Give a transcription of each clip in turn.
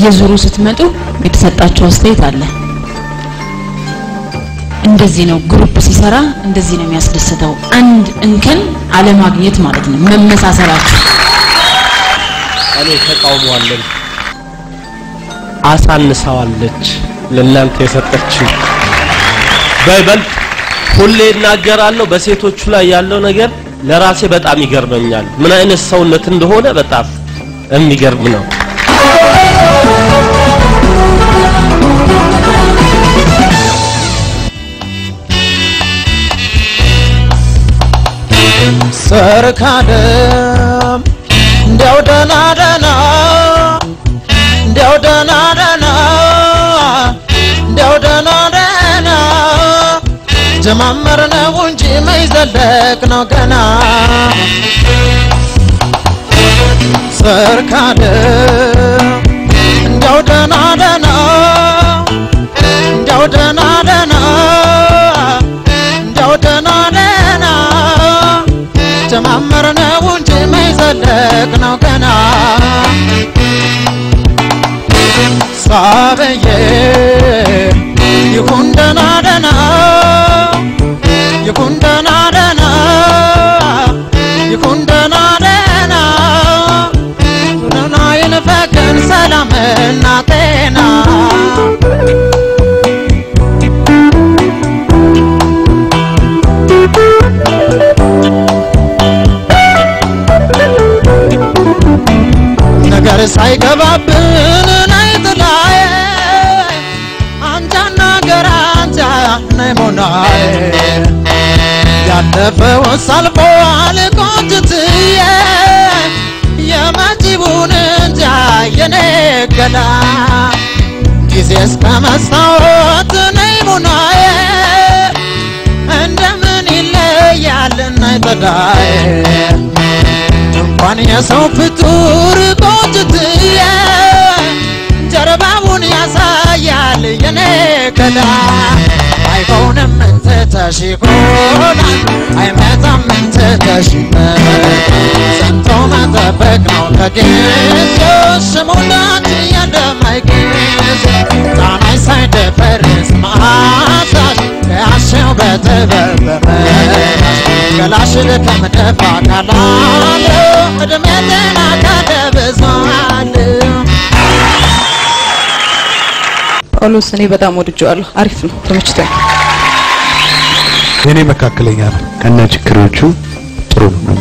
በየዙሩ ስትመጡ የተሰጣቸው አስተያየት አለ እንደዚህ ነው ግሩፕ ሲሰራ እንደዚህ ነው የሚያስደስተው አንድ እንከን አለማግኘት ማለት ነው መመሳሰላችሁ እኔ ተቃውሟለሁ አሳንሳዋለች ለእናንተ የሰጠችው በይበልጥ ሁሌ እናገራለሁ በሴቶቹ ላይ ያለው ነገር ለራሴ በጣም ይገርመኛል ምን አይነት ሰውነት እንደሆነ በጣም የሚገርም ነው ሰርካደም እንደው ደና ደና እንደው ደና ደና እንደው ደና ደና ጀማመርነው እንጂ መይዘለቅ ነው ገና ሰርካደም እንደው ደና ደና እንደው ደና ደና እንደው ደና ደና ጀማመርነው እንጂ መይዘለቅ ነው ገና ሳበዬ ይሁን ደና ደና ይሁን ደና ደና ይሁን ደና ደና ሱናና ይንፈቅን ሰላምና ጤና ነገር ሳይገባብን ናይጥላይ አንጃና ገራንጃ ነይሞናይ ያለፈው ሳልፎል ቆንጅትዬ የመጂቡን እንጃ የነገላ ጊዜ እስከመስታወት ነይሞናይ እንደምን ይለያል ናይጥላይ እንኳን የሰው ፍጡር ቆንጅትዬ ጀርባውን ያሳያል የነገላ አይሆንም እንተ ተሽኮናል አይመጣም እንተ ተሽመት ሰንቶ መጠበቅ ነው ከጌቶሽ ሙላት ያለማይጌስ ጣናይ ሳይደፈርስ ማሳሽ ከያሸው በተበበመሽ ገላሽ ከመደፋ ካላለ እድሜ ጤና ካደብዛል ጳውሎስ እኔ በጣም ወድጄዋለሁ አሪፍ ነው ተመችቶኝ የኔ መካከለኛ ነው ከነ ችግሮቹ ጥሩ ነው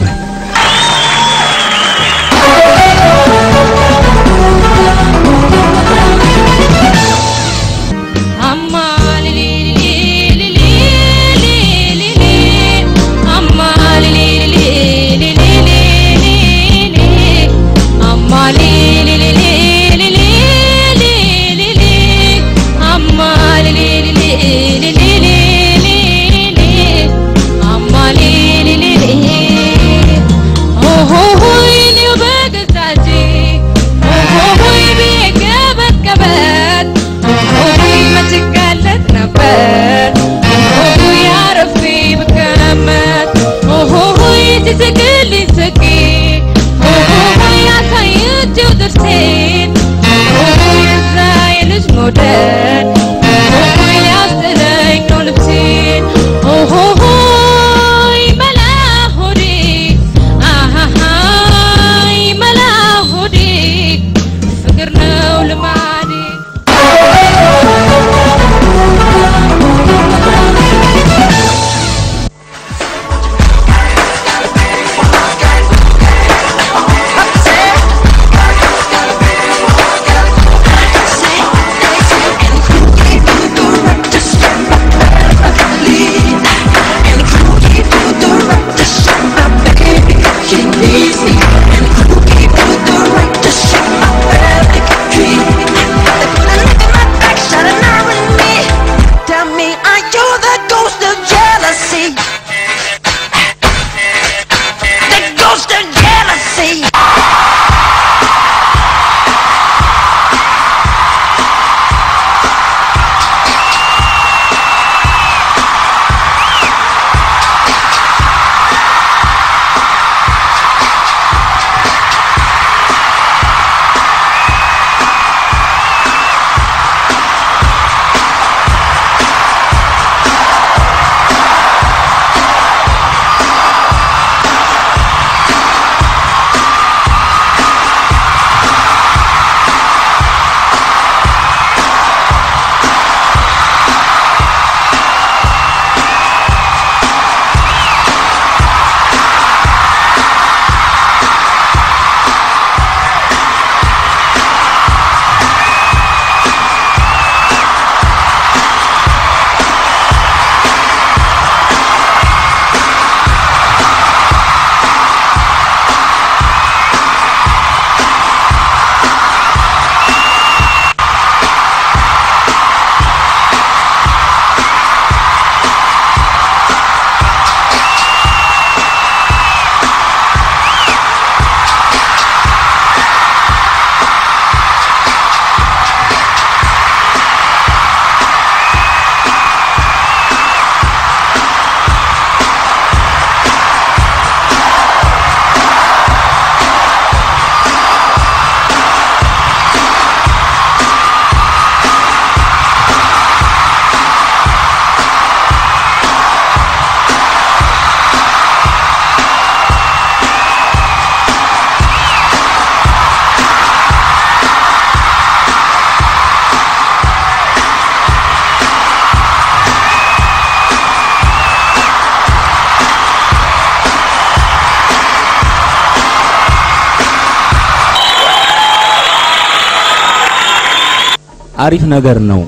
አሪፍ ነገር ነው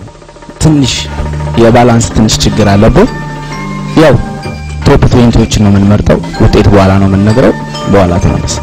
ትንሽ የባላንስ ትንሽ ችግር አለበት ያው ቶፕ 20ዎችን ነው የምንመርጠው ውጤት በኋላ ነው የምንነግረው በኋላ ተመለስ